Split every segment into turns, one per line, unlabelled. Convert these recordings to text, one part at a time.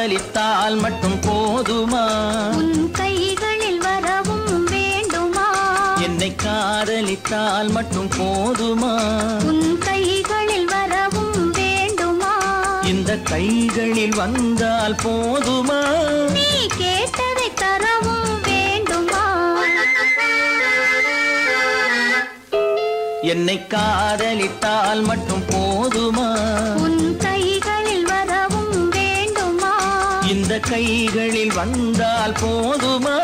காதலித்தால் மட்டும் போதுமா?
உன் கைகளில் வரவும் வேண்டுமா?
என்னை காதலித்தால் மட்டும் போதுமா?
உன் கைகளில் வரவும் வேண்டுமா?
இந்த கைகளில் வந்தால் போதுமா?
நீ கேட்டதை தரவும் வேண்டுமா?
என்னை காதலித்தால் மட்டும் போதுமா?
உன் கைகளில் வரவும் வேண்டுமா?
இந்த கைகளில் வந்தால் போதுமா?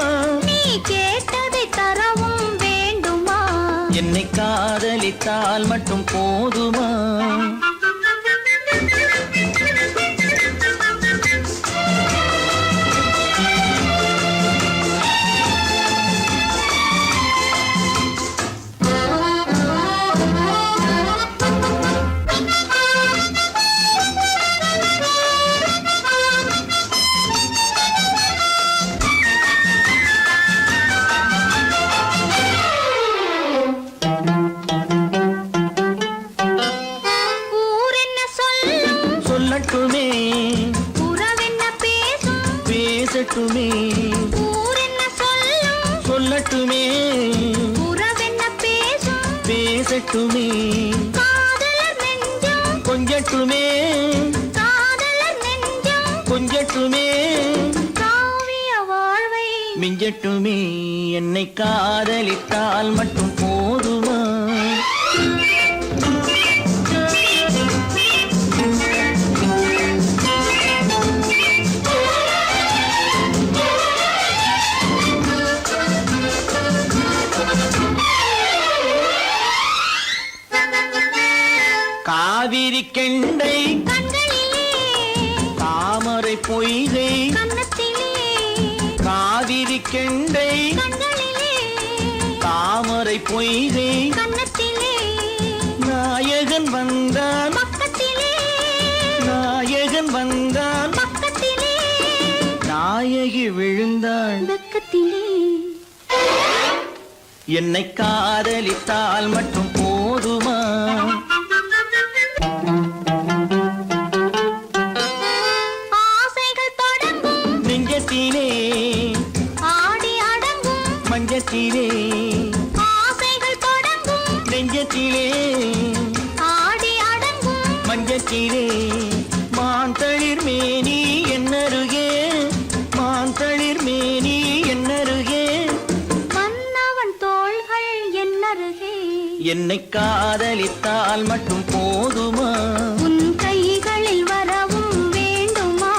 நீ கேட்டதை தரவும் வேண்டுமா?
என்னை காதலித்தால் மட்டும் போதுமா? சொல்லட்டுமே
உறவென்ன பேசும்
பேசட்டுமே
ஊர் என்ன சொல்லும்
சொல்லட்டுமே
உறவென்ன பேசும்
பேசட்டுமே
காதலர் நெஞ்சம்
கொஞ்சட்டுமே
காதலர் நெஞ்சம்
கொஞ்சட்டுமே
காவிய வாழ்வை
மிஞ்சட்டுமே. என்னை காதலித்தால் மட்டும் போதுமா? காவிரி கெண்டை
கண்களிலே
தாமரை பொய்கை
கன்னத்திலே
காவிரி கெண்டை
கண்களிலே
தாமரை பொய்கை
கன்னத்திலே
நாயகன் வந்தான்
பக்கத்திலே
நாயகன் வந்தான்
பக்கத்திலே
நாயகி விழுந்தாள்
பக்கத்திலே
என்னை காதலித்தால் மட்டும் போதுமா?
ஆசைகள் தொடங்கும்
நெஞ்சத்திலே
ஆடி அடங்கும்
மஞ்சத்திலே
ஆசைகள் தொடங்கும்
நெஞ்சத்திலே
ஆடி அடங்கும்
மஞ்சத்திலே மாந்தளிர் மேனி என்னருகே மாந்தளிர் மேனி என்னருகே
மன்னவன் தோள்கள் என்னருகே
என்னை காதலித்தால் மட்டும் போதுமா?
உன் கைகளில் வரவும் வேண்டுமா?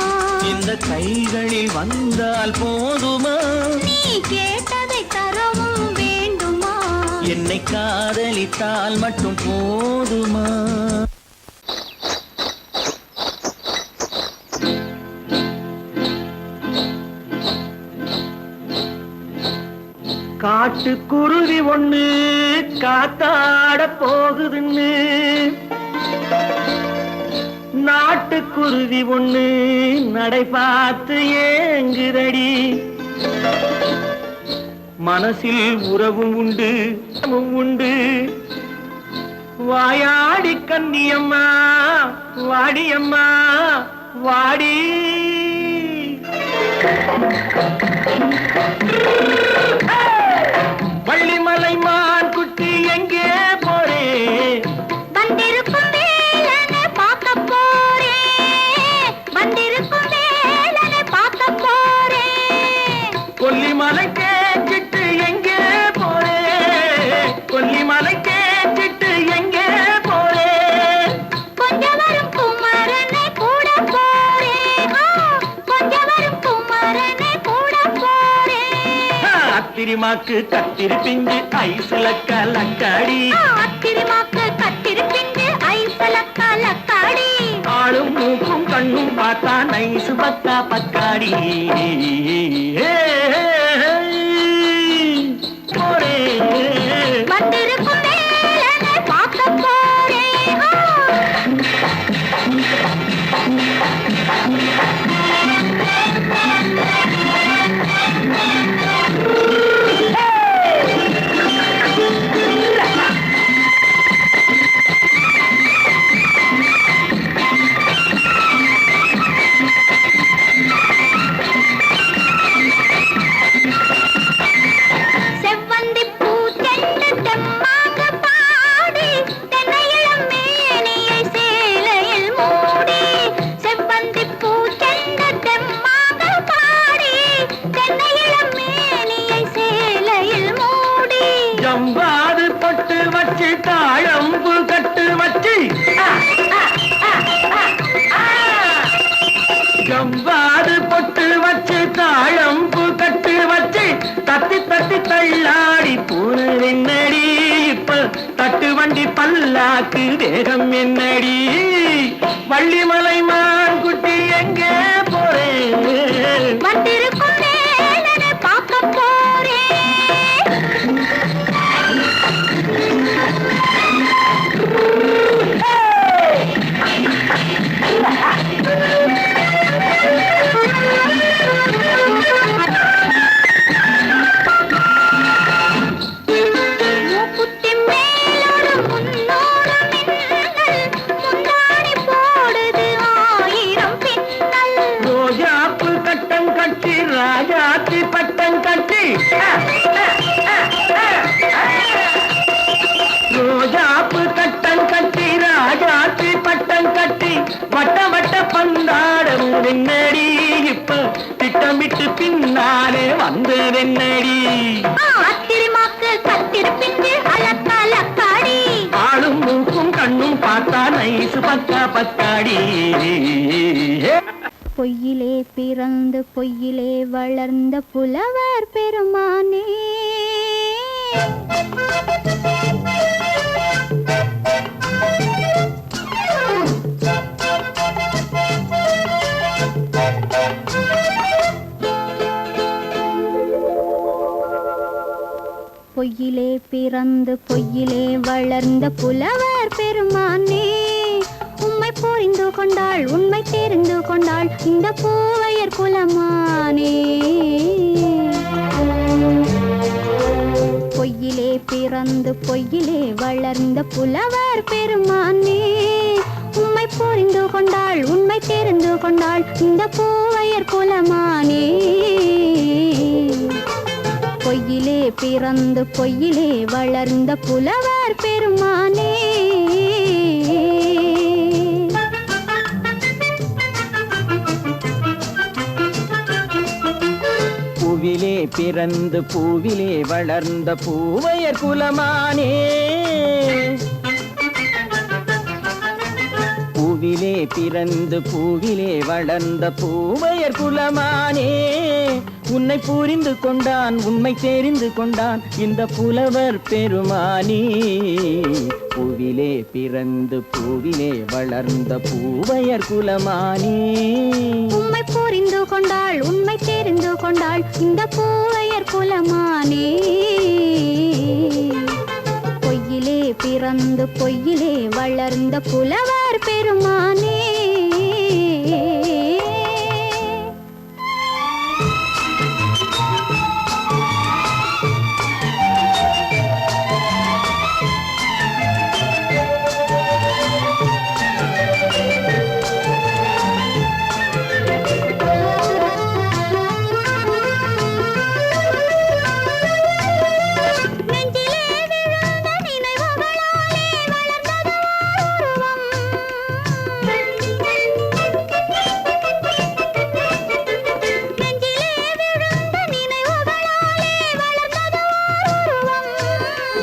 இந்த கைகளில் வந்தால் போதுமா?
நீ கேட்டதை தரவும் வேண்டுமா?
என்னை காதலித்தால் மட்டும் போதுமா? காட்டுக்குருவி ஒண்ணு காத்தாட போகுதுன்னு நாட்டுக்குருவி ஒண்ணு நடை பார்த்து ஏங்குதடி. மனசில் உறவும் உண்டு உண்டு வாயாடி கன்னியம்மா வாடியம்மா வாடி. வள்ளிமலை மான் குட்டி எங்கே போறே?
வந்திருக்கும் வேலனை பார்க்க போறேன் வந்திருக்கும் வேலனை பார்க்க போறேன்.
கொல்லிமலை கேட்டுட்டு எங்கே போறே? கொல்லிமலை கேட்டுட்டு எங்கே போறே?
கொஞ்சம் வரும் குமரனை கூட போறேன் கொஞ்சம் வரும் குமரனை கூட போறேன்.
அத்திரிமாக்கு கத்திரி பிஞ்சு ஐசுல கலக்காடி
அத்திரிமாக்கு கத்திரி பிஞ்சு ஐசல கலக்காடி
ஆளும் மூக்கும் கண்ணும் பார்த்தா நைசு பத்தா பக்காடி. போரே
வந்திருக்கும் வேலனை பார்க்க போறேன்.
கவ்வாது பொட்டு வச்சு தாழம்பு கட்டு வச்சு தத்தி தத்தி தள்ளாடி பூனை என்னடி இப்ப தட்டு வண்டி பல்லாக்கு வேகம் என்னடி வள்ளிமலை மான் குட்டி எங்கே போறேன்
வந்திருக்கும் வேலனை பார்க்க போறேன் மூக்குத்தி மேலோடு முன்னோடு மின்னல் முந்தாடி போடுது ஆயிரம் பின்னல்
ரோஜாப்பு கட்டம் கட்டி ராஜாத்தி பட்டம் கட்டி ரோஜாப்பு கட்டம் கட்டி ராஜாத்தி பட்டம் கட்டி வட்ட வட்ட பந்தாடம் வெண்ணடி இப்ப திட்டமிட்டு பின்னாலே வந்ததென்னடி
ஆத்திரமாக்கு கத்திருப்பின்று அலக்காடி
ஆளும் மூக்கும் கண்ணும் பார்த்தா நைசு பக்கா பக்காடி
பொய்யிலே பிறந்து பொய்யிலே வளர்ந்த புலவர் பெருமானே பொய்யிலே பிறந்து பொய்யிலே வளர்ந்த புலவர் பெருமானே உம்மை புரிந்து கொண்டாள் உண்மை தெரிந்து கொண்டாள் இந்த பூவையர் குலமானே பொய்யிலே பிறந்து பொய்யிலே வளர்ந்த புலவர் பெருமானே உம்மை புரிந்து கொண்டாள் உண்மை தெரிந்து கொண்டாள் இந்த பூவையர் குலமானே பொய்யிலே பிறந்து பொய்யிலே வளர்ந்த புலவர் பெருமானே
பூவிலே பிறந்து பூவிலே வளர்ந்த பூவையர் குலமானே பூவிலே பிறந்து பூவிலே வளர்ந்த பூவையர் குலமானே உன்னை புரிந்து கொண்டான் உண்மை தெரிந்து கொண்டான் இந்த புலவர் பெருமானே பூவிலே பிறந்து பூவிலே வளர்ந்த பூவையர் குலமானே
உம்மை புரிந்து கொண்டாள் உண்மை தெரிந்து கொண்டாள் இந்த பூவையர் குலமானே பொய்யிலே பிறந்து பொய்யிலே வளர்ந்த புலவர் பெருமானே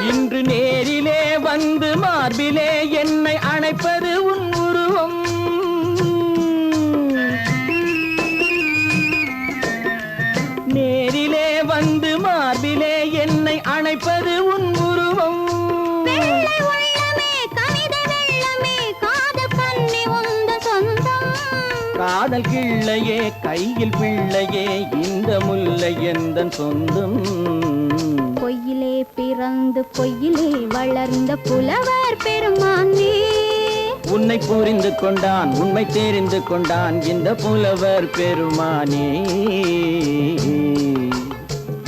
இன்று நேரிலே வந்து மார்பிலே என்னை அணைப்பது உன் உருவம் நேரிலே வந்து மார்பிலே என்னை அணைப்பது உன் உருவம் காதல் கிள்ளையே கையில் பிள்ளையே இந்த முல்லை எந்தன் சொந்தம்
பொய்யிலே பிறந்து பொய்யிலே வளர்ந்த புலவர் பெருமானே
உன்னை புரிந்து கொண்டான் உண்மை தெரிந்து கொண்டான் இந்த புலவர் பெருமானே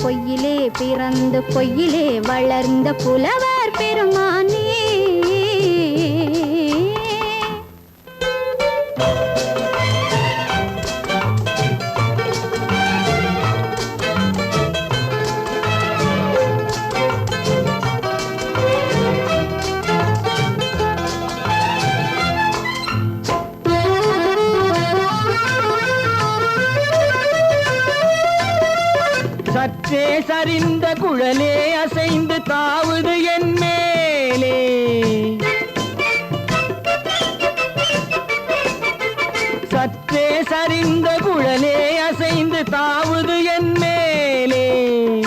பொய்யிலே பிறந்து பொய்யிலே வளர்ந்த புலவர் பெருமானே
சற்றே சரிந்த குழலே அசைந்து தாவுது என் மேலே சற்றே சரிந்த குழலே அசைந்து தாவுது என் மேலே.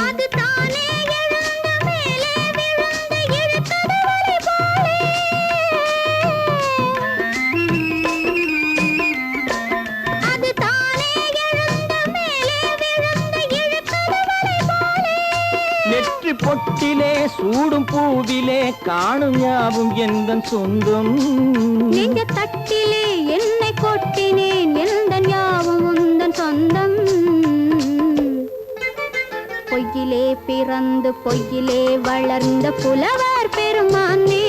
அது தானே எழுந்த மேலே விழுந்து இழுத்தது வலை போலே. அது தானே எழுந்த மேலே விழுந்து இழுத்தது வலை போலே.
நெற்றி பொட்டிலே சூடும் பூவிலே காணும் யாவும் எந்தன் சொந்தம்.
நெஞ்ச தட்டிலே என்னை கொட்டினேன் எந்தன் யாவும் உந்தன் சொந்தம். பொய்யிலே பிறந்து பொய்யிலே வளர்ந்த புலவர் பெருமானே,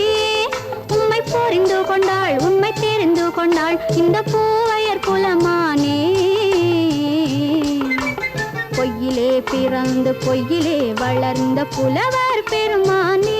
உம்மை புரிந்து கொண்டாள் உண்மை தெரிந்து கொண்டாள் இந்த பூவையர் குலமானே. பொய்யிலே பிறந்து பொய்யிலே வளர்ந்த புலவர் பெருமானே.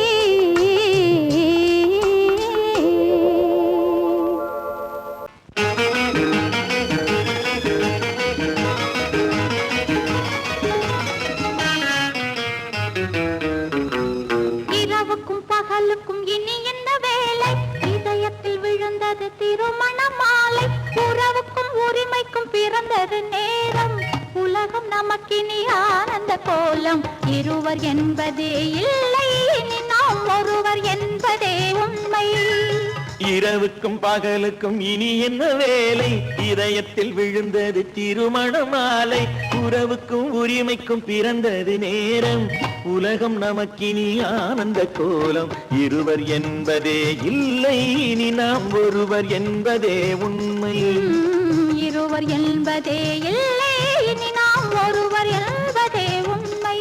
இரவுக்கும் பகலுக்கும் இனி என்ன வேலை, இதயத்தில் விழுந்தது திருமண மாலை. உறவுக்கும் உரிமைக்கும் பிறந்தது நேரம், உலகம் நமக்கினி ஆனந்த கோலம். இருவர் என்பதே இல்லை இனி நாம் ஒருவர் என்பதே உண்மை.
இரவுக்கும் பகலுக்கும் இனி என்ன வேலை, இதயத்தில் விழுந்தது திருமண மாலை. உறவுக்கும் உரிமைக்கும் பிறந்தது நேரம், உலகம் நமக்கினி ஆனந்த கோலம். இருவர் என்பதே இல்லை இனி நாம் ஒருவர் என்பதே உண்மை.
இருவர் என்பதே இல்லை இனி நாம் ஒருவர் என்பதே உண்மை.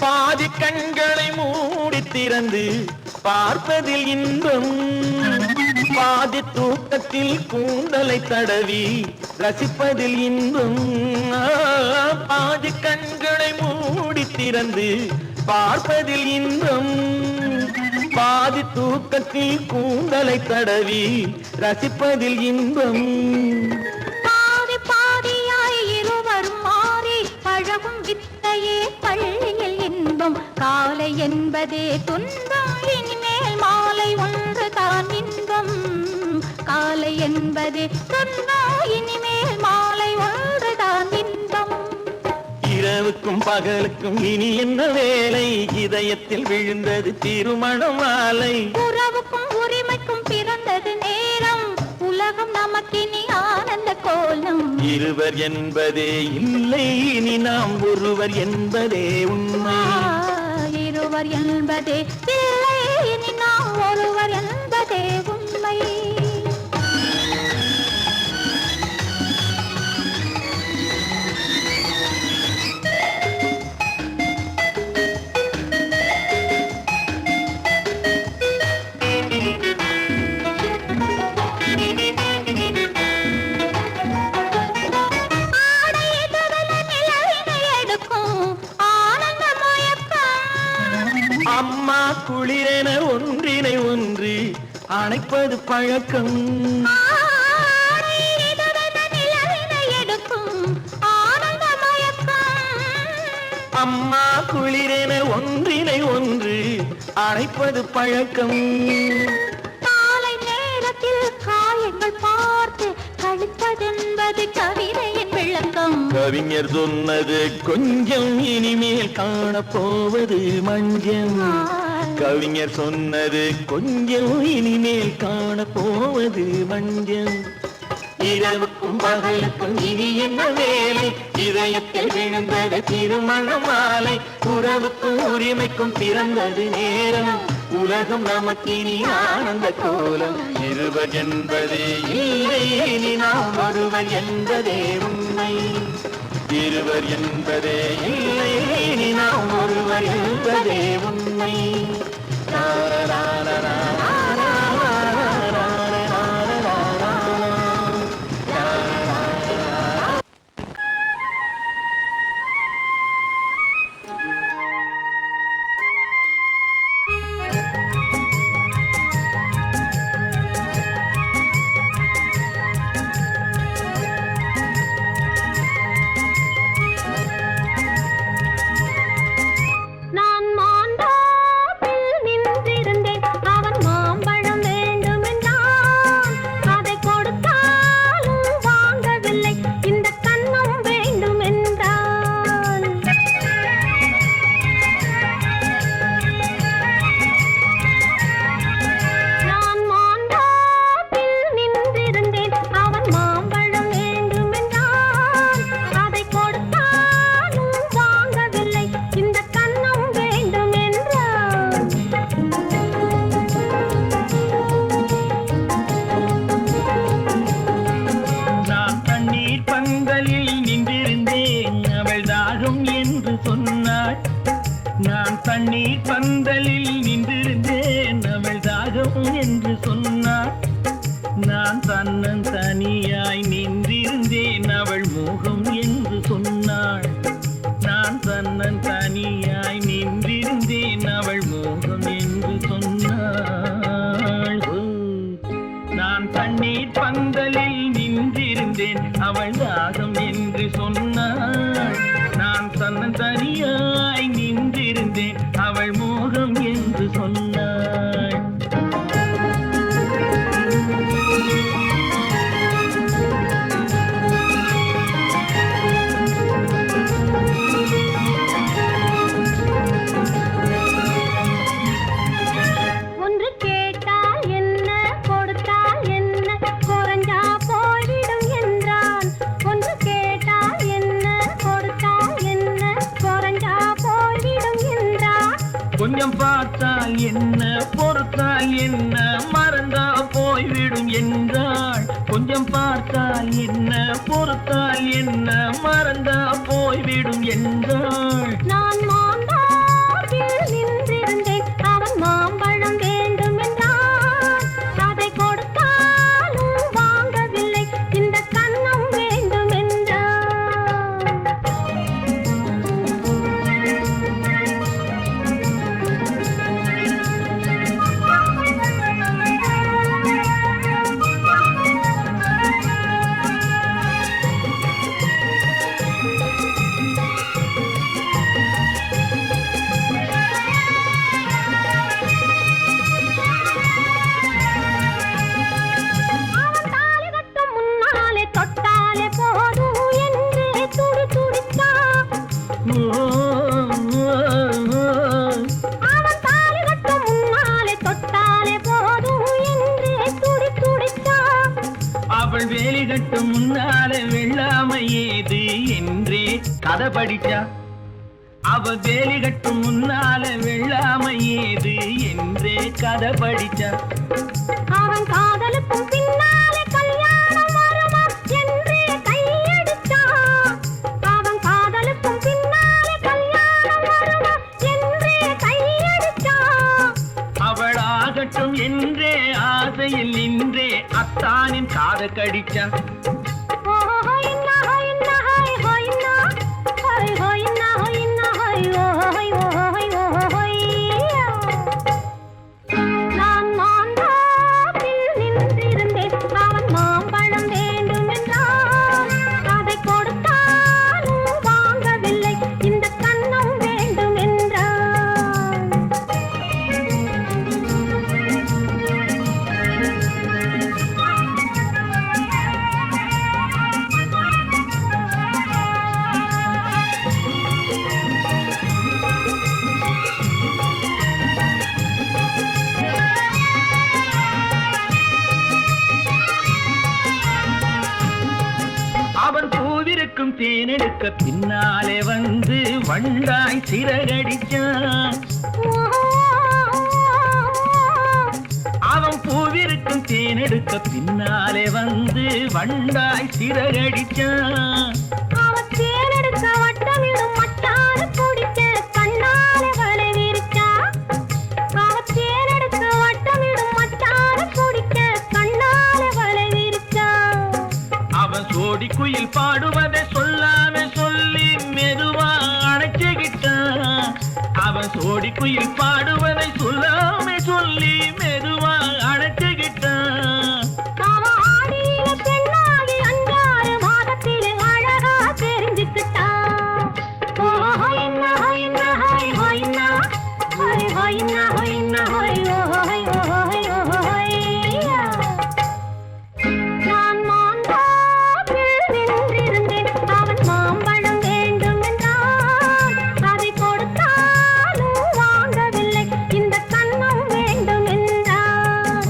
பாதி கண்களை மூடி திறந்து பார்ப்பதில் இன்பம், பாதி தூக்கத்தில் கூந்தலை தடவி ரசிப்பதில் இன்பம். பாதி கண்களை மூடி திறந்து பார்ப்பதில் இன்பம், பாதி தூக்கத்தில் கூந்தலை தடவி ரசிப்பதில் இன்பம்.
பாதி பாதியாய் இருவரும் மாறி பழகும் வித்தையே பள்ளியில் இன்பம். காலை என்பதே துன்பம், இனிமேல் மாலை ஒன்று தான் இன்பம். காலை என்பதே துன்பம், இனிமேல் மாலை ஒன்று தான் இன்பம்.
இரவுக்கும் பகலுக்கும் இனி என்ன வேலை, இதயத்தில் விழுந்தது திருமண மாலை.
உறவுக்கும் உரிமைக்கும் பிறந்தது நேரம், உலகம் நமக்கினி ஆனந்த கோலம்.
இருவர் என்பதே இல்லை இனி நாம் ஒருவர் என்பதே உண்மை.
இருவர் என்பதே இல்லை இனி நாம் ஒருவர் என்பதே உண்மை.
அம்மா குளிரென ஒன்றினை ஒன்று அணைப்பது பழக்கம். அம்மா குளிரென ஒன்றினை ஒன்று அணைப்பது பழக்கம்.
காலை நேரத்தில் காயங்கள் பார்த்து கழிப்பதென்பது கவிதையின் விளக்கம்.
கவிஞர் சொன்னது கொஞ்சம் இனிமேல் காணப்போவது மஞ்சள். கவிஞர் சொன்னது கொஞ்சம் இனிமேல் காணப்போவது மஞ்சள். இரவுக்கும் பகலுக்கும் இனி என்ன வேலை, இதயத்தில் விழுந்தது திருமண மாலை. உறவுக்கும் உரிமைக்கும் பிறந்தது நேரம், உலகம் நமக்கினி ஆனந்த கோலம். இருவர் என்பதே இல்லை இனி நாம் ஒருவர் என்பதே உண்மை. இருவர் என்பதே இல்லை இனி நாம் ஒருவர் என்பதே உண்மை.
தண்ணீர் பந்தலில் நின்றிருந்தேன் அவள் தாகம் என்று சொன்னாள். நான் தன்னன் தனியாய் நின்றிருந்தேன் அவள் மோகம் என்று சொன்னாள். நான் தன்னன் தனியாய் நின்றிருந்தேன் அவள் மோகம் என்று சொன்னாள். நான் தண்ணீர் பந்தலில் நின்றிருந்தேன் அவள் தாகம் என்று சொன்னாள். நான் தன்னன் தனியாய் நின்றிருந்தேன் அவள் மோகம் என்று சொன்னாள்.
ஒன்று கேட்டால் என்ன கொடுத்தால் என்ன குறைஞ்சா போய்விடும் என்றான். ஒன்று கேட்டால் என்ன கொடுத்தால் என்ன குறைஞ்சா போய்விடும் என்றான்.
கொஞ்சம் பார்த்தால் என்ன பொறுத்தால் என்ன மறந்தா போய்விடும் என்றாள். கொஞ்சம் பார்த்தால் என்ன பொறுத்தால் என்ன மறந்தா போய்விடும் என்றாள்.
நான் மாந்தாப்பில் நின்றிருந்தேன் அவன் மாம்பழம் வேண்டும் என்றான். அதை கொடுத்தாலும் வாங்கவில்லை இந்த கன்னம் வேண்டும் என்றான். அவன் தாலி கட்டும் முன்னாலே தொட்டாலே போதும் என்று துடி துடித்தான். அவன் தாலி கட்டும் முன்னாலே தொட்டாலே போதும் என்று துடி துடித்தான்.
அவள் வேலி கட்டும் முன்னாலே வெள்ளாமை ஏது என்றே கதை படிச்சா. அவள் வேலி கட்டும் முன்னாலே வெள்ளாமை ஏது என்றே கதை படிச்சா.
அவன் காதலுக்கும் பின்னாலே கல்யாணம் வருமா என்று கையடித்தான். அவன் காதலுக்கும் பின்னாலே கல்யாணம் வருமா என்று கையடித்தான்.
அவள் ஆகட்டும் என்றே ஆசையில் நின்றே அத்தானின் காதை கடிச்சா.
நான் மாந்தாப்பில் நின்றிருந்தேன் அவன் மாம்பழம் வேண்டும் என்றான். அதை கொடுத்தாலும் வாங்கவில்லை இந்த கன்னம் வேண்டும் என்றான்.
அவன் பூவிருக்கும் தேனெடுக்க பின்னாலே வந்து வண்டாய் சிறகடிச்சான். அவன் பூவிருக்கும் தேனெடுக்க பின்னாலே வந்து வண்டாய் சிறகடிச்சான்.
அவன் தேனெடுக்க வட்டமிடும் மட்டாறு குடிக்க கண்ணாலே வலை விரிச்சான். அவன் தேனெடுக்க வட்டமிடும் மட்டாறு குடிக்க கண்ணாலே வலை விரிச்சான்.
அவன் சோடி குயில் பாடுவதை சொல்லாம சொல்லி மெதுவா அணைச்சுக்கிட்டான். அவன் சோடி குயில் பாடுவதை சொல்லாம சொல்லி மெதுவா அணைச்சுக்கிட்டான்.
அவன் ஆடியில பெண்ணாகி 5-6 மாதத்திலே அழகா தெரிஞ்சுக்கிட்டான். ஹொய்னா ஹொய்னா ஹொய் ஹொய்னா ஹொய் ஹொய்னா ஹொய்னா ஹொய் ஹொய் ஹொய் ஹொய்யா. நான் மாந்தாப்பில் நின்றிருந்தேன் அவன் மாம்பழம் வேண்டும் என்றான். அதை கொடுத்தாலும் வாங்கவில்லை இந்த கன்னம் வேண்டும் என்றான்.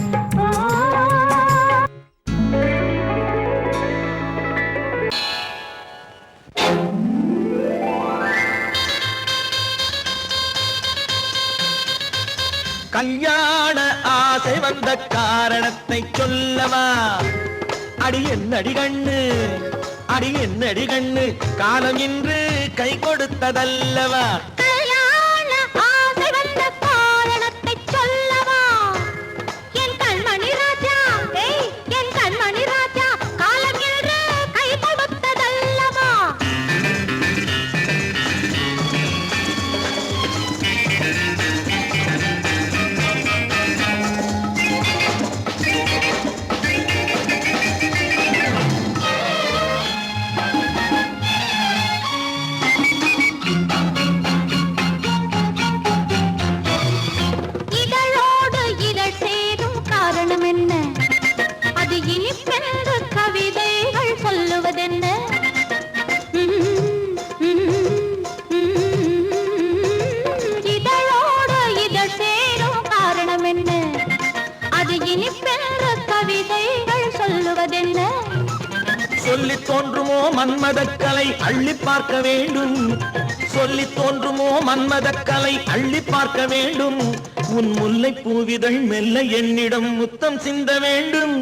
கல்யாண ஆசை வந்த காரணத்தை சொல்லவா? அடி என்னடி கண்ணு, அடி என்னடி கண்ணு, காலம் இன்று கை கொடுத்ததல்லவா?
கல்யாண ஆசை
சொல்லி தோன்றுமோ மன்மதக்கலை அள்ளி பார்க்க வேண்டும், சொல்லி தோன்றுமோ மன்மதக்கலை அள்ளி பார்க்க வேண்டும். உன் முல்லை பூவிதழ் மெல்ல என்னிடம் முத்தம் சிந்த வேண்டும்.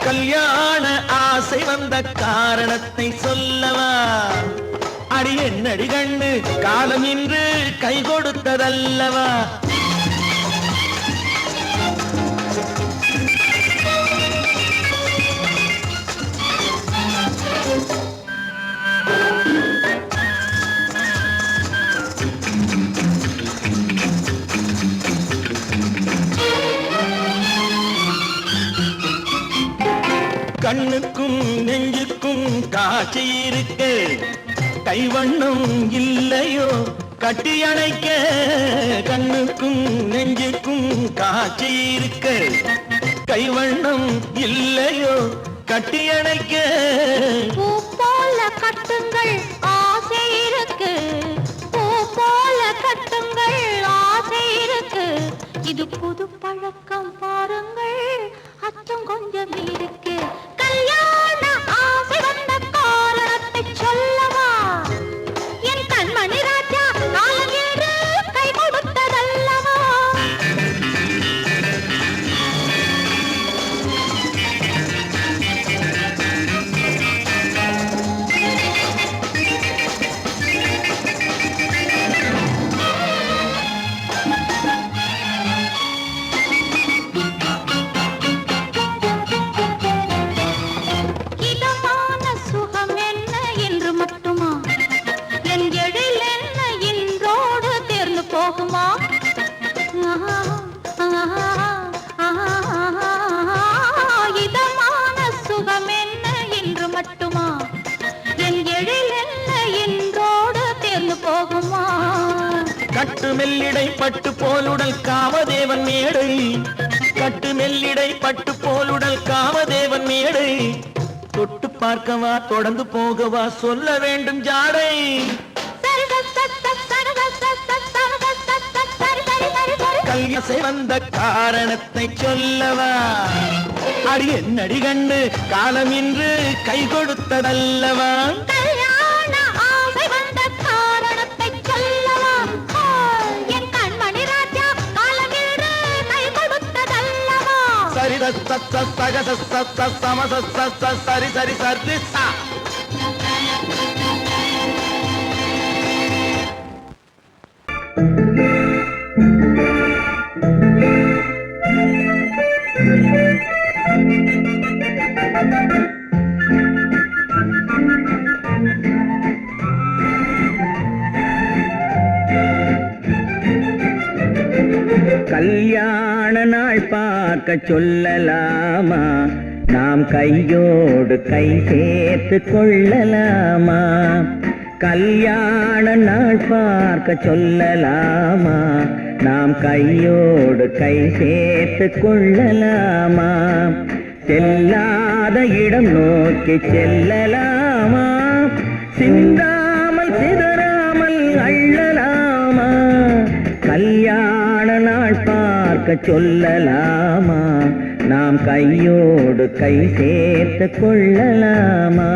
கல்யாண ஆசை வந்த காரணத்தை சொல்லவா? அடி என்னடி கண்ணு காலம் இன்று கை கொடுத்ததல்லவா? கண்ணுக்கும் நெஞ்சுக்கும் காட்சி இருக்கு, கைவண்ணம் இல்லையோ கட்டி அணைக்க. கண்ணுக்கும் நெஞ்சுக்கும் காட்சி இருக்கு, கைவண்ணம் இல்லையோ கட்டி அணைக்க.
பூ போல கட்டுங்கள் ஆசை இருக்கு, பூ போல கட்டுங்கள் ஆசை இருக்கு. இது புது பழக்கம் பாருங்கள், அச்சம் கொஞ்சம் இருக்கு. கல்யாண ஆசை வந்த காரணத்தை சொல்லவா? என் கண்மணி ராஜா காலம் என்று கை கொடுத்ததல்லவா? இதமான சுகம் என்ன என்று மட்டுமா? என் எழில் என்ன என்றோடு தேர்ந்து போகுமா?
கட்டு மெல்லிடை பட்டு போலுடல் காமதேவன் மேடை, கட்டு மெல்லிடை பட்டு போலுடல் காமதேவன் மேடை. தொட்டு பார்க்கவா தொடர்ந்து போகவா சொல்ல வேண்டும் ஜாடை. கல்யாசை வந்த காரணத்தை சொல்லவா? அடி என்னடி கண்டு காலம் இன்று கை கொடுத்ததல்லவா?
கல்யாண ஆசை வந்த காரணத்தை சொல்லவா? என் கண்மணி ராஜா காலம் என்று கை கொடுத்ததல்லவா?
சரி சம சரி சரி சரி சா.
கல்யாண நாள் பார்க்க சொல்லலாமா? நாம் கையோடு கை சேர்த்து கொள்ளலாமா? கல்யாண நாள் பார்க்க சொல்லலாமா? நாம் கையோடு கை சேர்த்து கொள்ளலாமா? செல்லாத இடம் நோக்கி செல்லலாமா? சிந்தாமல் சிதறாமல் அள்ளலாமா? கல்யாண நாள் பார்க்க சொல்லலாமா? நாம் கையோடு கை சேர்த்து கொள்ளலாமா?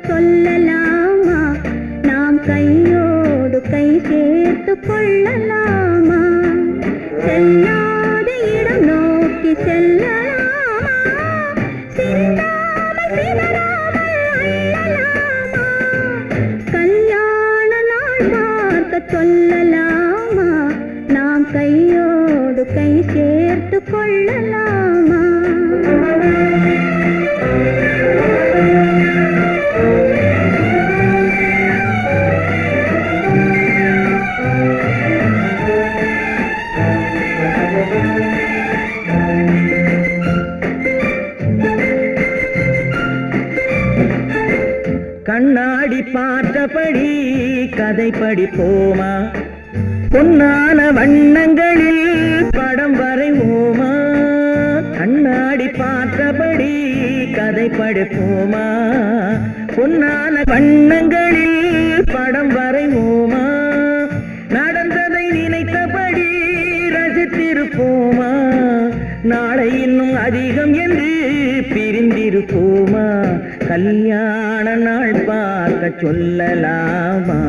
சொல்லலாமா? நாம் கையோடு கை சேர்த்து கொள்ளலாமா? செல்லாத இடம் நோக்கி செல்லலாமா? சிந்தாமல் சிதறாமல் அள்ளலாமா? கல்யாண நாள் பார்க்க சொல்லலாமா?
கை சேர்த்து கொள்ளலாமா?
கண்ணாடி பார்த்தபடி கதை படிப்போமா? பொன்னான வண்ணங்களில் படம் வரைவோமா? கண்ணாடி பார்த்தபடி கதை படிப்போமா? பொன்னான வண்ணங்களில் படம் வரைவோமா? நடந்ததை நினைத்தபடி ரசித்திருப்போமா? நாளை இன்னும் அதிகம் என்று பிரிந்திருப்போமா? கல்யாண நாள் பார்க்க சொல்லலாமா?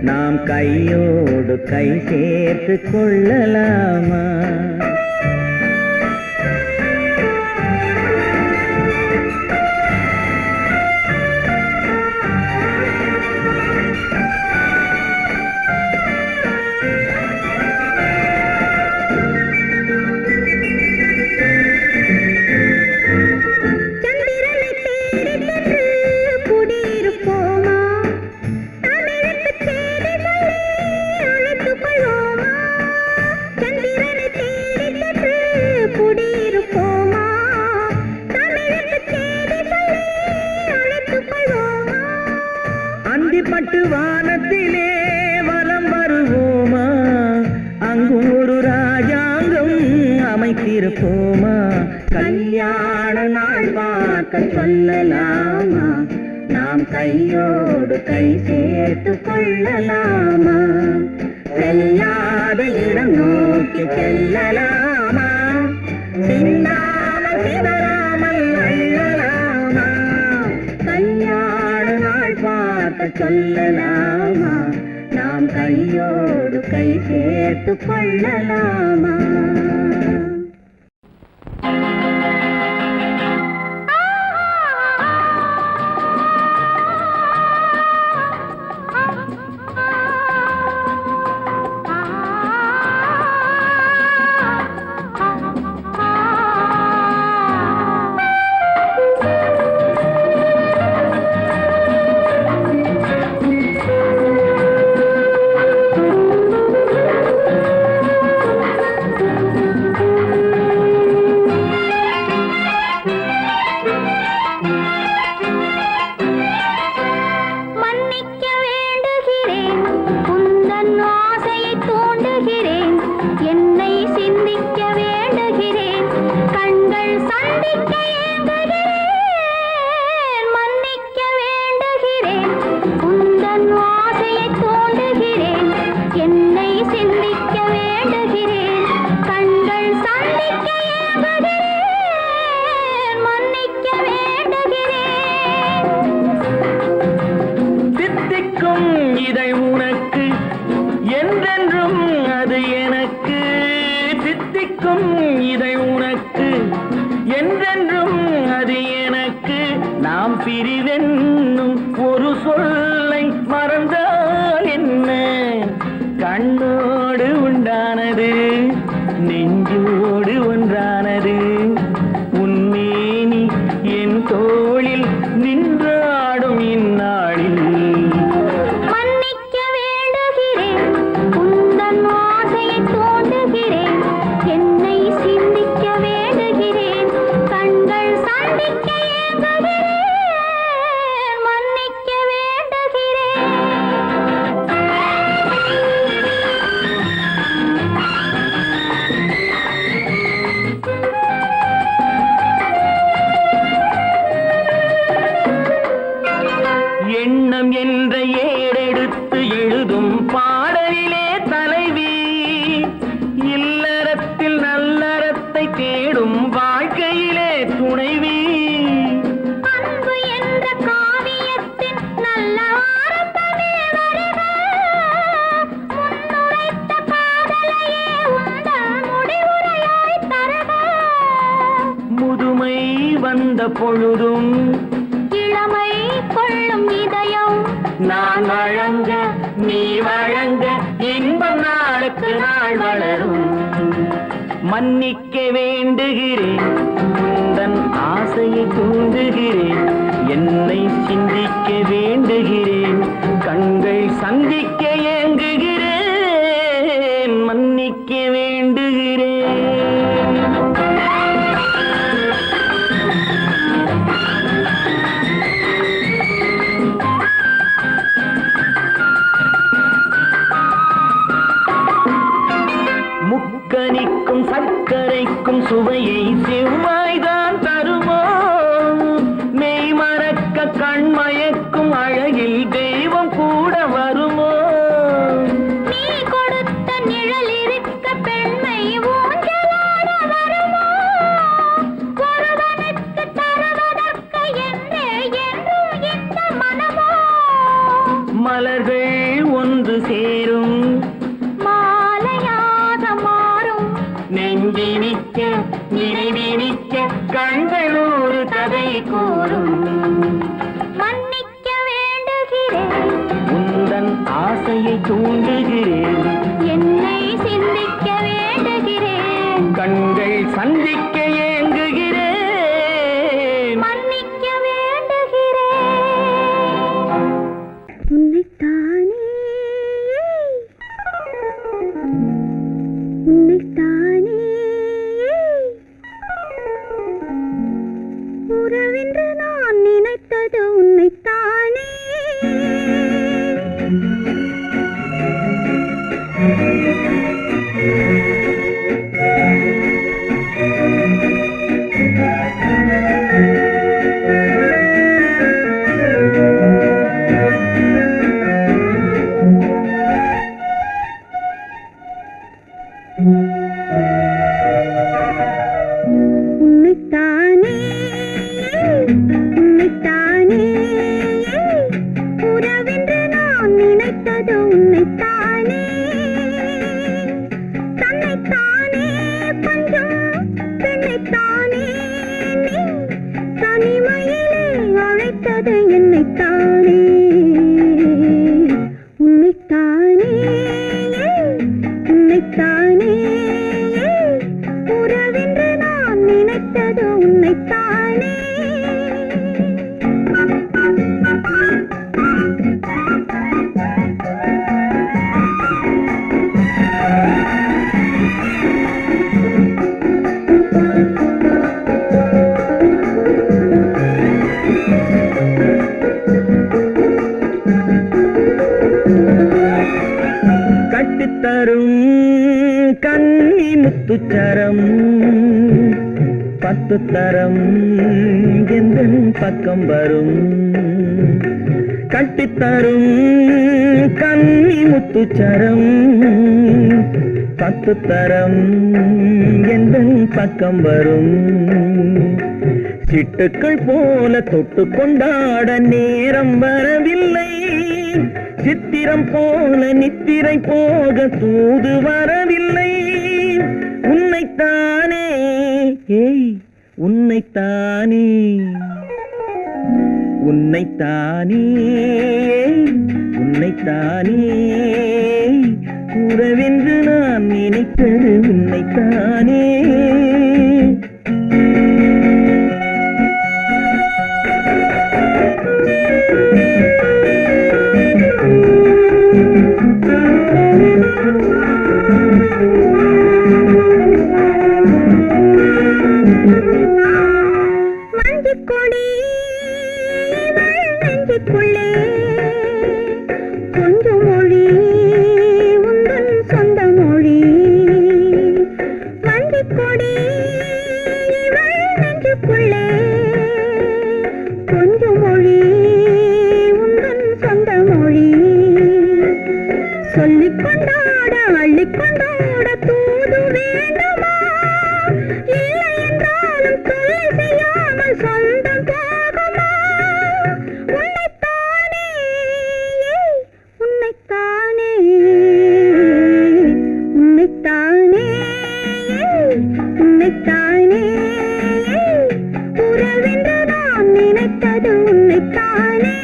நாம் கையோடு கை சேர்த்து கொள்ளலாமா? பட்டு வானத்திலே வலம் வருவோமா? அங்கும் ஒரு ராஜாங்கம் அமைத்திருப்போமா? கல்யாண நாள் பார்க்க சொல்லலாமா? நாம் கையோடு கை சேர்த்து கொள்ளலாமா? செல்லாத இடம் நோக்கி செல்லலாமா? சின்னாமல் சிதறாமல் அள்ளலாமா? கல்யாண நாள் பார்க்க சொல்லலாமா? நாம் கையோடு கை சேர்த்து கொள்ளலாமா? பிரிவென்னும் ஒரு சொல்லை மறந்தால் என்ன? கண்ணோடு உண்டானது நெஞ்சோடு ஒன்றானது. உன்மேனி என் தோளில் நின்றாடும் இந்நாளில்
மன்னிக்க வேண்டுகிறேன், உந்தன் ஆசையை தோண்டுகிறேன், என்னை சிந்திக்க வேண்டுகிறேன், கண்கள் சந்திக்க ஏங்குகிறேன், மன்னிக்க வேண்டுகிறேன்.
எண்ணம் என்ற ஏடெடுத்து எழுதும் பாடலிலே தலைவி, இல்லறத்தில் நல்லறத்தை தேடும் வாழ்க்கையிலே துணைவி.
அன்பு என்ற காவியத்தின் நல்ல ஆரம்பமே வருக, முன்னுரைத்த காதலையே உந்தன் முடிவுரையாய் தருக.
முதுமை வந்த பொழுதும்
இளமை கொள்ளும் இதயம்
நான் வழங்க நீ வழங்க இன்பம் நாளுக்கு நாள் வளரும். மன்னிக்க வேண்டுகிறேன், உந்தன் ஆசையை தூண்டுகிறேன், என்னை சிந்திக்க வேண்டுகிறேன், கண்கள் சந்திக்க ஏங்குகிறேன், மன்னிக்க வேண்டுகிறேன். முக்கனிக்கும் சர்க்கரைக்கும் சுவையை செவ்வாய்தான் தருமோ, மெய் மறக்க கண்மயக்கும் அழகில் தெய்வம் கூட வருமோ.
நீ கொடுத்த நிழல் இருக்க பெண்மை ஊஞ்சலாட வருமோ, ஒருவனுக்கு தருவதற்கு என்றே என்றும் இந்த மனமோ.
மலர்கள் ஒன்று சேரும் நெஞ்சினிக்க நினைவினிக்க கண்கள் ஒரு கதை கூறும்.
மன்னிக்க வேண்டுகிறேன்,
உந்தன் ஆசையை தூண்டுகிறேன்,
என்னை சிந்திக்க வேண்டுகிறேன்,
கண்கள் சந்திக்க ஏங்குகிறேன்,
மன்னிக்க வேண்டுகிறேன். உன்னைத்தானே உன்னைத்தானே உறவென்று நான் நினைத்தது உன்னைத்தானே. உன்னைத்தானே உன்னைத்தானே உறவென்று நான் நினைத்தது உன்னைத்தானே. தன்னைத்தானே பஞ்சம் பெண்ணைத்தானே நீ தனிமையிலே அழைத்தது என்னைத்தானே. உன்னைத்தானே உன்னைத்தானே உறவென்று நான் நினைத்தது உன்னைத்தானே.
கட்டித்தரும் கன்னி முத்துச்சரம் 10 தரம் எந்தன் பக்கம் வரும். கட்டித்தரும் கன்னி முத்துச்சரம் 10 தரம் எந்தன் பக்கம் வரும். சிட்டுக்கள் போல தொட்டு கொண்டாட நேரம் வரவில்லை, சித்திரம் போல நித்திரை போக தூது வரவில்லை. உன்னைத்தானே ஏய் உன்னைத்தானே உன்னைத்தானே உன்னைத்தானே உறவென்று நான் நினைத்தது உன்னைத்தானே.
மஞ்சக்கொடி நெஞ்சுக்குள்ளே கொஞ்சம் மொழி உந்தன் சொந்த மொழி. மஞ்சக்கொடி நெஞ்சுக்குள்ளே கொஞ்சம் மொழி உந்தன் சொந்த மொழி. சொல்லிக் கொண்டாட அள்ளிக்கொண்டாட தூது வேண்டுமா, இல்லை என்றாலும் தொல்லை செய்யாமல் சொந்தம் போகுமா. உன்னைத்தானே உன்னைத்தானே உன்னைத்தானே உன்னைத்தானே உறவென்று நான் நினைத்தது உன்னைத்தானே.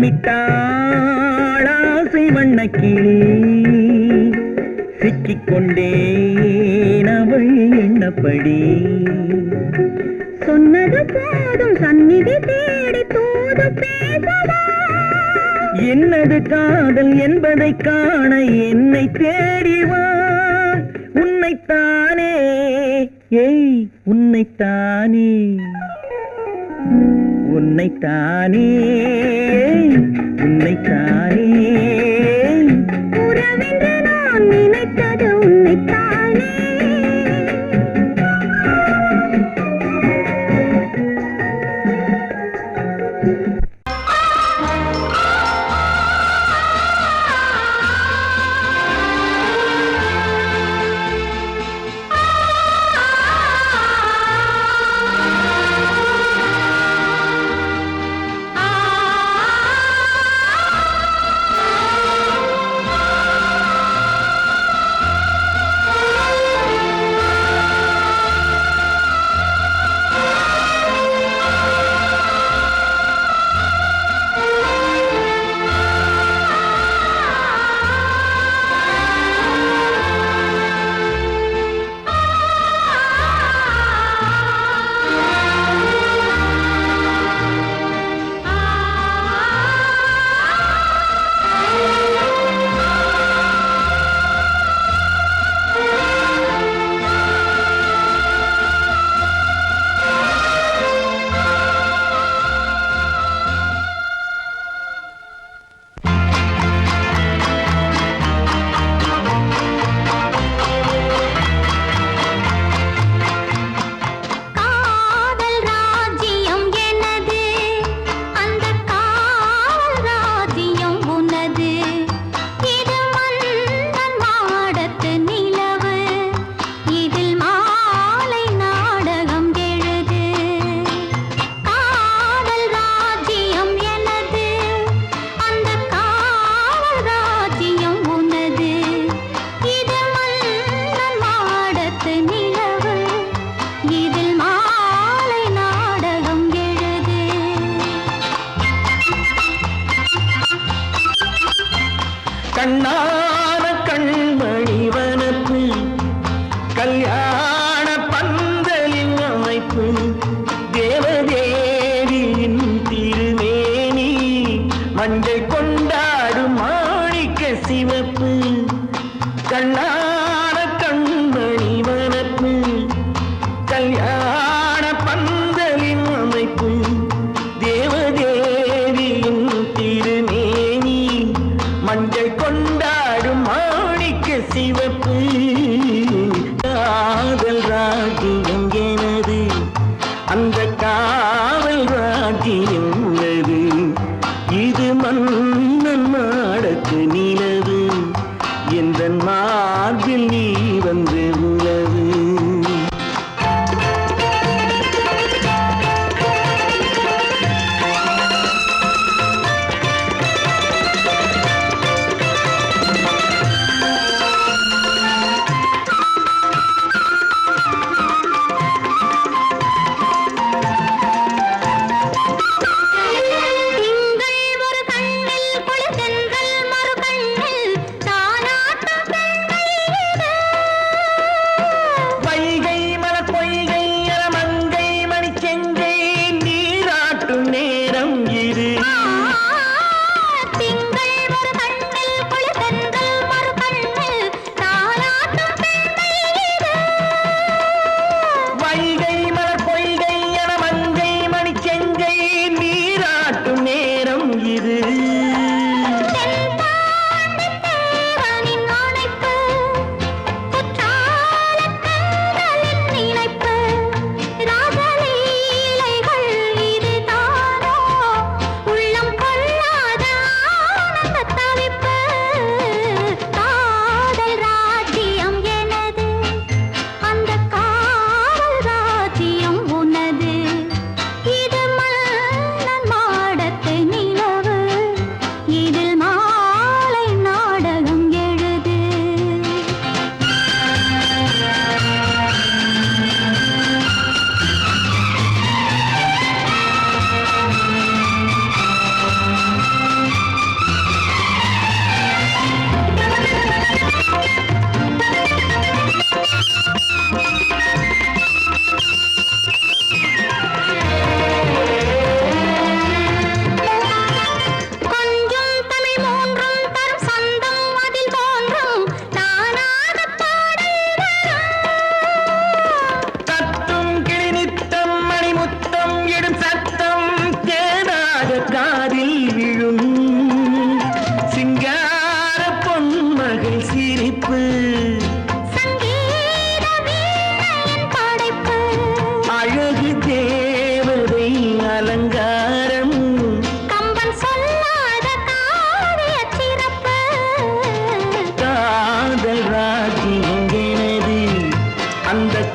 முத்தமிட்டாள் ஆசை வண்ணக்கிளி சிக்கிக்கொண்டேன் அவள் எண்ணப்படி
சொன்னது போதும் சந்நிதி தேடி தூது பேசவா
என்னது காதல் என்பதை காண என்னை தேடிவா உன்னைத்தானே ஏய் உன்னைத்தானே உன்னைத்தானே ஏய் உன்னைத்தானே
உறவென்று நான் நினைத்தது உன்னைத்தானே
கண்ணான கண்மணி வனப்பு கல்யாண பந்தலின் அமைப்பு தேவதேவியின் திருமேனி மஞ்சள் கொண்டாடும் மாணிக்க சிவப்பு கண்ணான கண்மணி வனப்பு கல்யாண பந்தலின் அமைப்பு தேவதேவியின் திருமேனி மஞ்சள் கொண்டாடும் மாணிக்க சிவப்பு காதல் ராஜ்யம் எனது அந்த காவல் ராஜ்யம் உள்ளது இது மன்னன் மாடத்து நிலவு எந்த மார்பில் நீ வந்து உலவு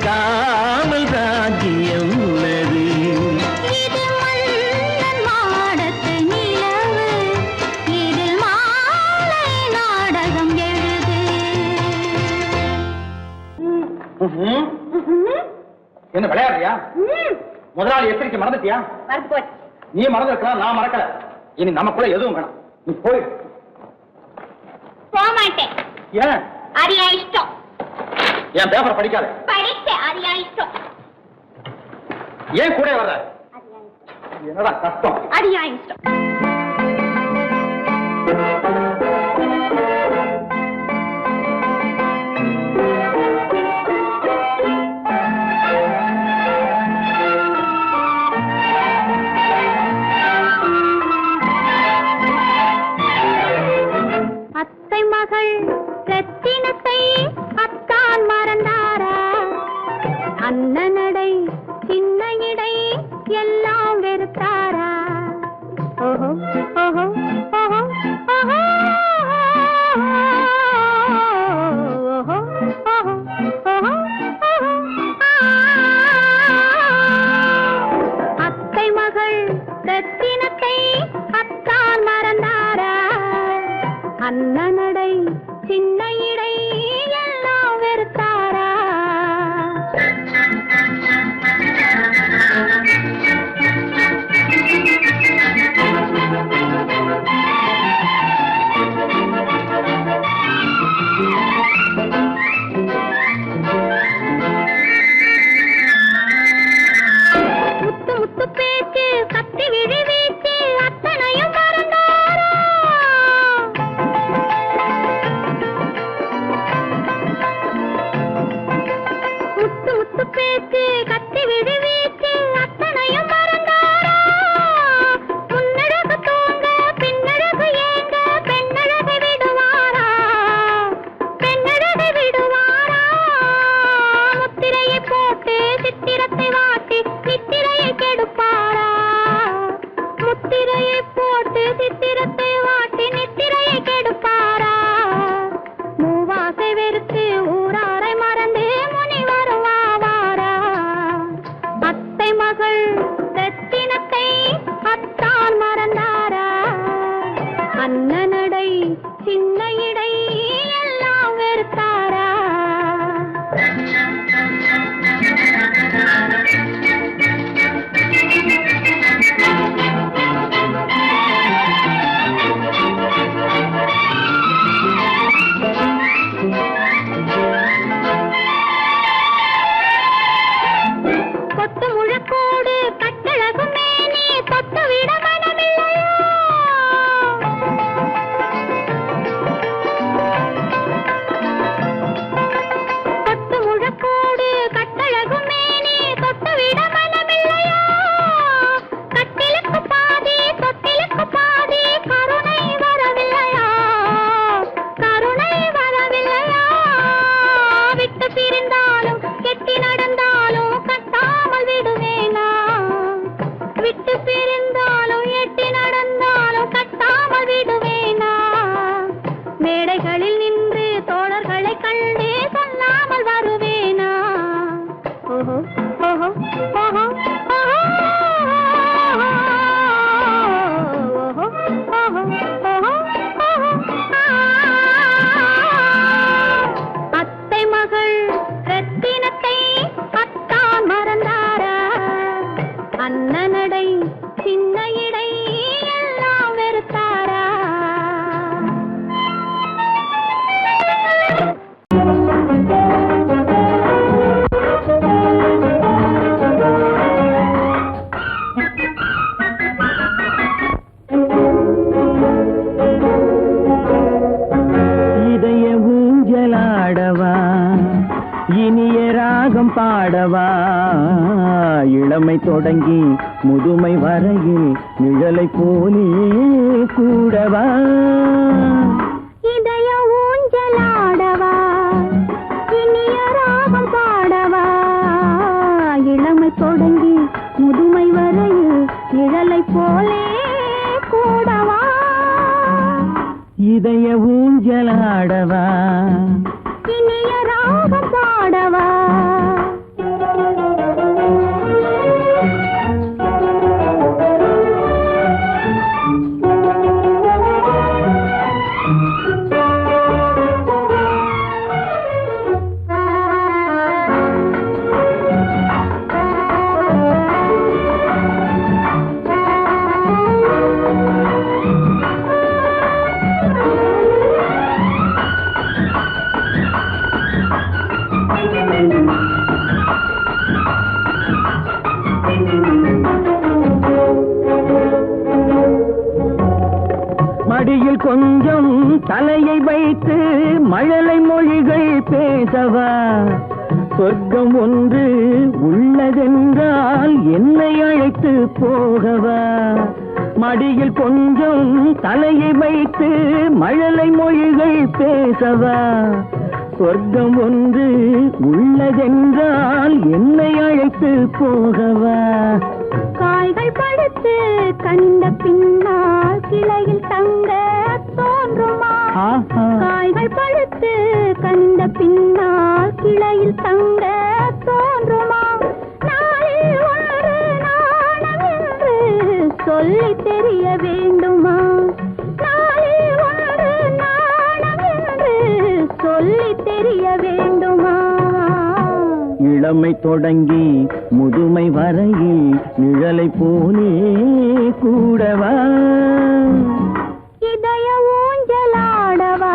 காமல் ராஜ்யம் உள்ளது.
இது மன்னன் மாடத்து நிலவு, இதில் மாலை நாடகம் எழுது.
என்ன விளையாடுறியா? முதலாளி எச்சரிக்கை மறந்துட்டியா?
மறந்து போச்சு.
நீ மறந்துருக்கலாம், நான் மறக்கல. இனி நமக்குள்ள எதுவும் வேணாம், நீ போய்.
போக மாட்டேன்.
ஏன்?
அது என் இஷ்டம்.
என் பேப்பர் படிக்காத.
படித்தேன், அது என் இஷ்டம்.
ஏன் கூட வர்ற? என்னடா கஷ்டம்?
அது என் இஷ்டம். அத்தை மகள் ரத்தினத்தை அத்தான் மறந்தாரா? அண்ணனடை சின்ன இடை எல்லாம் வெறுத்தாரா? ஓஹோ ஓஹோ ஓஹோ ஓஹோ ஓஹோ ஓஹோ ஓஹோ. அத்தை மகள் ரத்தினத்தை அத்தான் மறந்தாரா? அண்ணனடை சின்ன இடை எல்லாம் வெறுத்தாரா? முத்து முத்து பேச்சு கத்தி விழி வீச்சு அத்தனையும் மறந்தாரா? முத்து முத்து பேச்சு கத்தி விழி வீச்சு அத்தனையும் மறந்தாரா? முன்னழகு தூங்க பின்னழகு ஏங்க பெண்ணழகை விடுவாரா? பெண்ணழகை விடுவாரா? முத்திரையை போட்டு சித்திரத்தை வாட்டி நித்திரையை கெடுப்பாரா? முத்திரையை போட்டு சித்திரத்தை வாட்டி நித்திரையை கெடுப்பாரா? மூவாசை வெறுத்து ஊராரை மறந்து முனி வருவாரா? அத்தை மகள் ரத்தினத்தை அத்தான் மறந்தாரா? அண்ணனடை சின்ன இடை எல்லாம் வெறுத்தாரா? கொத்து முழக்கோடு கட்டழகு மேனி தொட்டு விட மனமில்லையோ? கொத்து முழக்கோடு கட்டழகு மேனி தொட்டு விட மனமில்லையோ? கட்டிலுக்கு பாதி தொட்டிலுக்கு பாதி கருணை வரவில்லையா? கருணை வரவில்லையா? விட்டு பிரிந்தாலும் கெட்டி நடந்தாலும் கட்டாமல் விடுவேனா? விட்டு பிரிந்தாலும் எட்டி நடந்தாலும் கட்டாமல் விடுவேனா? மேடைகளில் நின்று தோழர்களை கண்டு சொல்லாமல் வருவேனா? ஓஹோ ஓஹோ ஓஹோ ஓஹோ ஓஹோ ஓஹோ ஓஹோ. அத்தை மகள் ரத்தினத்தை அத்தான் மறந்தாரா? அண்ணனடை சின்ன இடை எல்லாம் வெறுத்தாரா?
இதய ஊஞ்சலாடவா, இனிய ராகம் பாடவா, இளமை தொடங்கி முதுமை வரையில் நிழலை போலே கூடவா.
இதய ஊஞ்சலாடவா, இனிய ராகம் பாடவா, இளமை தொடங்கி முதுமை வரையில் நிழலை போலே கூடவா.
இதய ஊஞ்சலாடவா,
இனிய ராகம் பாடவா.
சொர்க்கம் ஒன்று உள்ளதென்றால் என்னை அழைத்து போகவா மடியில் கொஞ்சம் தலையை வைத்து மழலை மொழிகள் பேசவா சொர்க்கம் ஒன்று உள்ளதென்றால் என்னை அழைத்து போகவா
காய்கள் படுத்து கண்ட பின்னால் கிளையில் தங்க தோன்றுமா காய்கள் படுத்து கண்ட பின்னால் கிளையில் தங்க தோன்றுமா நாளில் ஒரு நாணம் என்று சொல்லி தெரிய வேண்டுமா நாளில் ஒரு நாணம் என்று சொல்லி தெரிய வேண்டுமா
இளமை தொடங்கி முதுமை வரையில் நிழலை போலே கூடவா
இதய ஊஞ்சலாடவா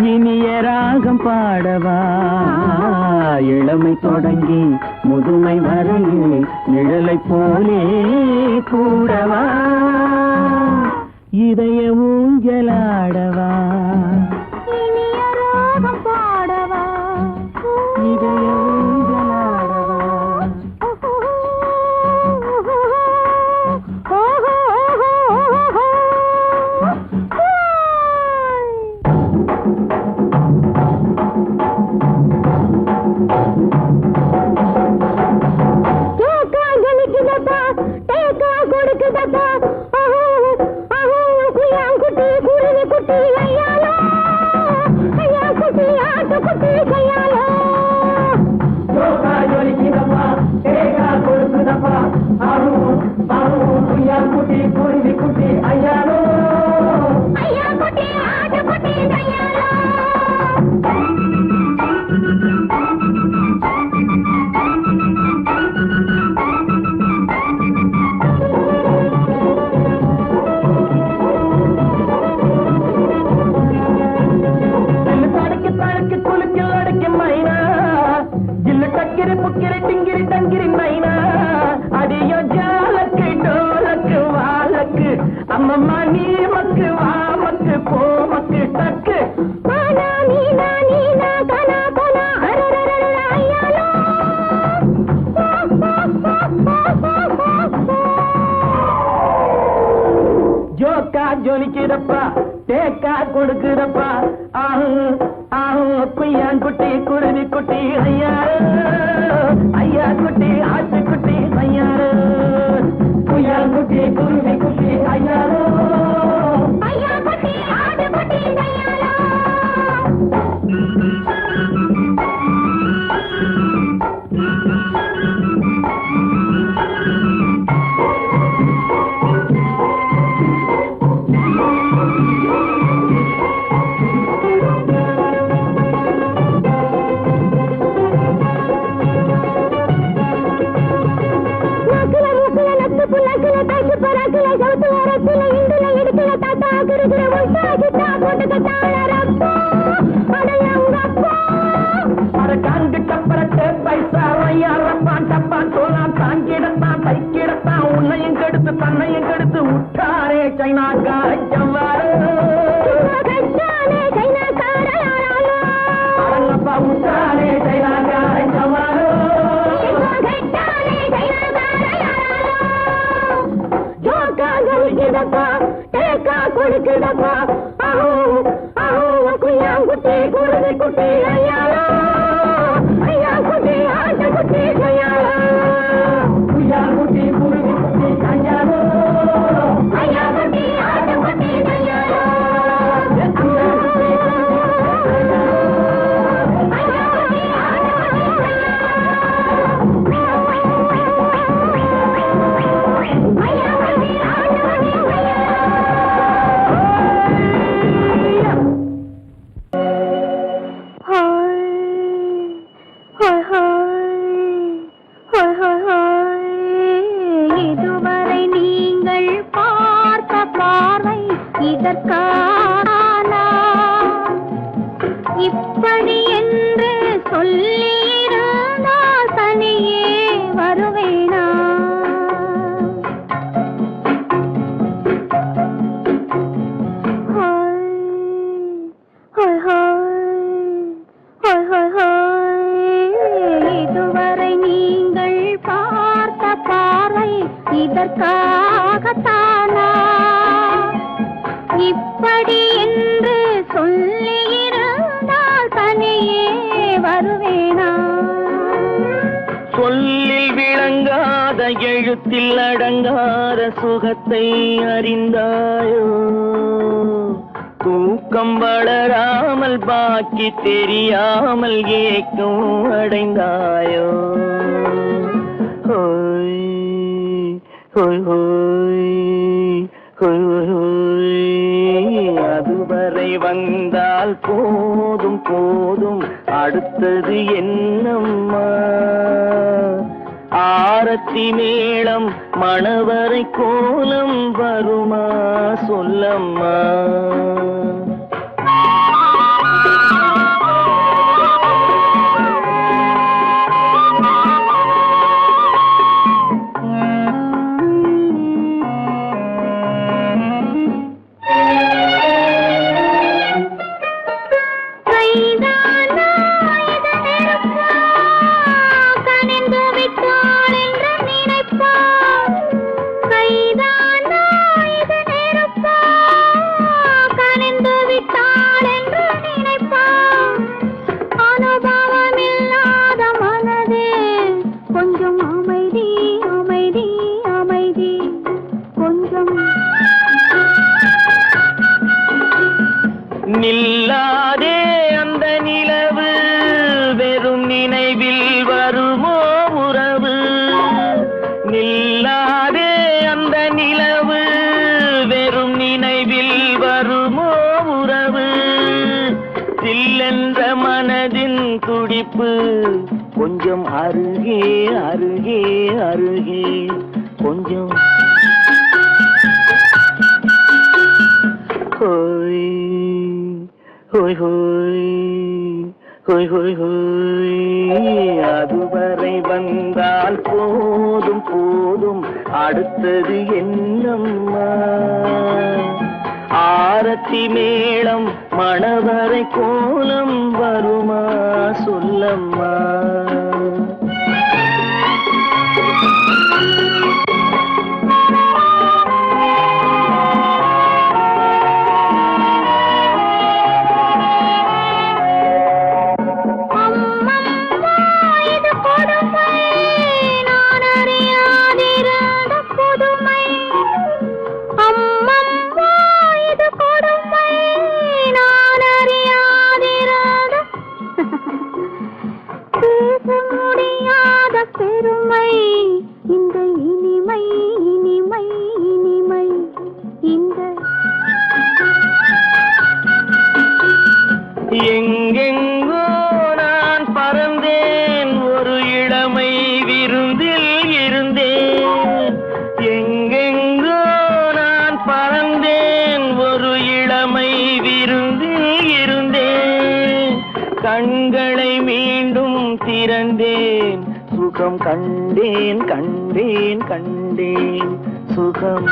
இனிய ராகம் பாடவா இளமை தொடங்கி முதுமை வரையில் நிழலை போலே கூடவா இதய ஊஞ்சலாடவா
இனிய ராகம் பாடவா
இதய அம்மம்மா நீ மக்கு வா மக்கு போ மக்கு டக்கு
மானா நீனா நீனா கனா கனா அரரரர ஐயாலோ
ஜோக்கா ஜொலிக்குதப்பா தேக்கா கொடுக்குதப்பா ஆஹு ஆஹு குய்யாங்குட்டி குருவி குட்டி ஐயாரு ஐயா குட்டி ஆட்டு குட்டி ஐயாரு குய்யாங்குட்டி குருவி குட்டி ஐயாரு
ஐயா குட்டி ஆடு குட்டி ஐயாலோ
உன்னையும் கெடுத்து தன்னையும் கெடுத்து உட்டாரே சைனாக்கா அடங்கப்பா உட்டாரே சைனாக்கா கொடுக்குதப்பா ஆஹோ ஆஹோ குய்யாங்குட்டி குருவி குட்டி ஐயாலோ ஐயா குட்டி ஆட்டு குட்டி ஐயாலோ குய்யாங்குட்டி குருவி குட்டி ஐயாலோ ஐயா குட்டி ஆட்டு குட்டி ஐயாலோ
இதுவரை நீங்கள் பார்த்த பார்வை இதற்கான இப்படி என்று சொல்லியிருந்தால் தனியே வருவேனா இதற்காகத்தானா இப்படி என்று சொல்லியிருந்தால் தனியே வருவேனா?
சொல்லில் விளங்காத எழுத்தில் அடங்காத சுகத்தை அறிந்தாயோ? தூக்கம் வளராமல் பாக்கி தெரியாமல் ஏக்கம் அடைந்தாயோ? ஹோய் ஹோய் ஹோய் ஹோய் ஹோய். அதுவரை வந்தால் போதும் போதும், அடுத்தது என்னம்மா? ஆரத்தி மேளம் மணவரை கோலம் வருமா சொல்லம்மா? நில்லாதே அந்த நிலவு, வெறும் நினைவில் வருமோ உறவு? நில்லாதே அந்த நிலவு, வெறும் நினைவில் வருமோ உறவு? சில்லென்ற மனதின் துடிப்பு கொஞ்சம் அருகே அருகே அருகே கொஞ்சம். ஹோய் ஹோய் ஹோய் ஹோய் ஹோய் ஹோய். அதுவரை வந்தால் போதும் போதும், அடுத்தது என்னம்மா? ஆரத்தி மேளம் மணவரை கோலம் வருமா சொல்லம்மா? பெருமை இந்த இனிமை இனிமை இனிமை இந்த. எங்கெங்கோ நான் பறந்தேன், ஒரு இளமை விருந்தில் இருந்தேன். எங்கெங்கோ நான் பறந்தேன், ஒரு இளமை விருந்தில் இருந்தேன். கண்களை மீண்டும் திறந்தேன், சுகம் கண்டேன் கண்டேன் கண்டேன் சுகம்.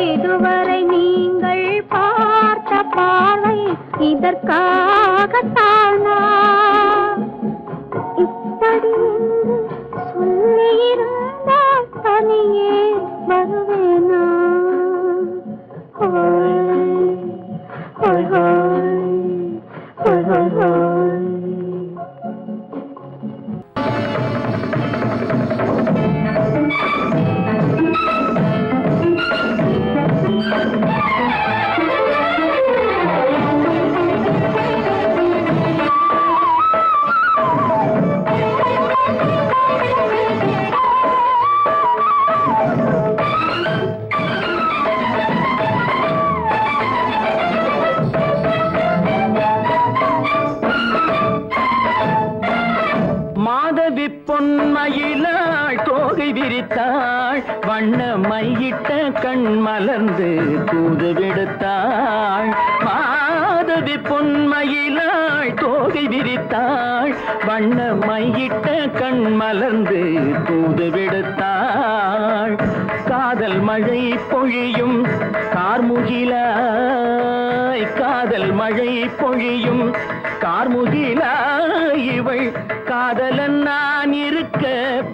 இதுவரை நீங்கள் பார்த்த பார்வை இதற்காகத்தானா இப்படி சொல்லியிருந்தால் தனியே வருவேனா? பொன்மயிலாள் தோகை விரித்தாள், வண்ண மையிட்ட கண் மலர்ந்து தூது விடுத்தாள். மாதவி பொன்மயிலாள் தோகை விரித்தாள், வண்ண மையிட்ட கண் மலர்ந்து தூது விடுத்தாள். காதல் மழை பொழியும் கார்முகிலாய், காதல் மழை பொழியும் கார்முகிலா இவள் காதலன் நான் இருக்க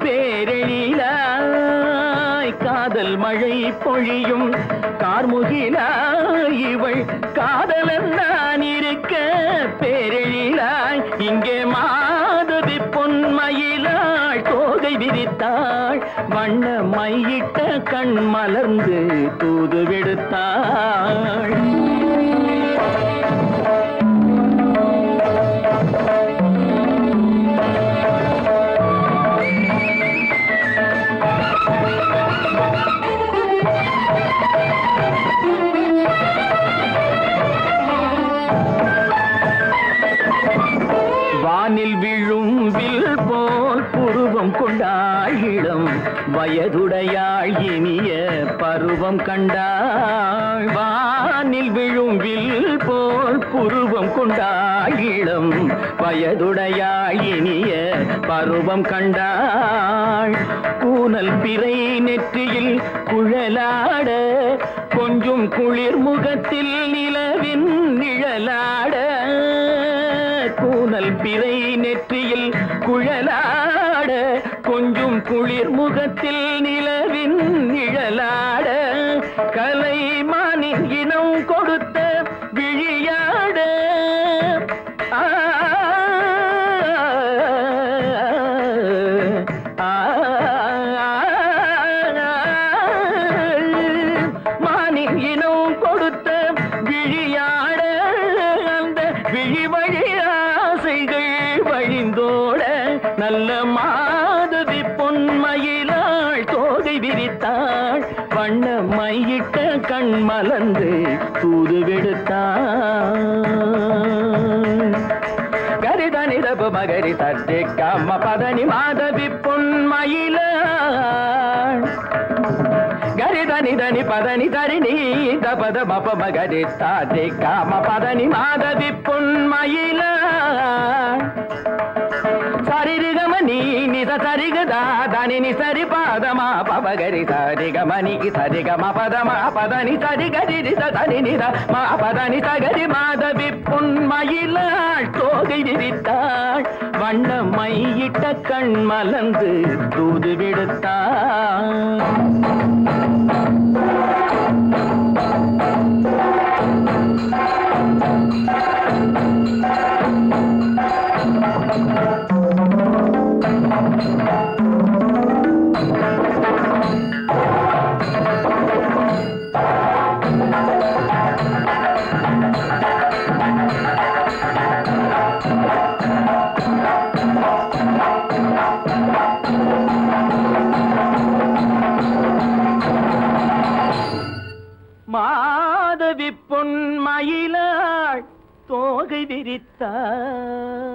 பேரெழிலாய். காதல் மழை பொழியும் கார்முகிலா இவள் காதலன் நான் இருக்க பேரெழிலாய். இங்கே மாதவி பொன்மயிலாள் தோகை விரித்தாள், வண்ண மையிட்ட கண் மலர்ந்து தூது விடுத்தாள். வானில் விழும் வில் போல் புருவம் கொண்டாள் இளம் வயதுடையாள் இனிய பருவம் கண்டாள். வானில் விழும் வில் போல் புருவம் கொண்டாள் இளம் வயதுடையாள் இனிய பருவம் கண்டாள். கூனல் பிறை நெற்றியில் குழலாட கொஞ்சம் குளிர் முகத்தில் நிலவின் நிழலாட. கூனல் பிறை நெற்றியில் குழலாட கொஞ்சம் குளிர் முகத்தில் நிலவின் நிழலாட. கலைமானின் இனம் கொடுத்த விழியாட. மானின் இனம் கொடுத்த விழியாட. அந்த விழி வழி ஆசைகள் வழிந்தோட நல்ல மாதவி பொன்மயிலாள் தோகை விரித்தாள், வண்ண மையிட்ட கண் மலர்ந்து தூது விடுத்தாள். கரிதனி தபு மகரி தட்டி கம்ம பதனி மாதவி பொன்மயிலாள். கரிதனி தனி பதனி தரிணி தபத மப மகரி தாட்டி காம பதனி மாதவி பொன்மயிலாள். சரிகமணி நித சரிகதா தனி நி சரி பாதமா பவகரி சரிகமணி சரிகம பதமா பதனி சரிகரி தனி நித மா பதனி சகரி மாதவி பொன்மயிலாள் தோகை விரித்தாள், வண்ண மையிட்ட கண் மலர்ந்து தூது விடுத்தாள். மாதவி பொன்மயிலாள் தோகை விரித்தாள்.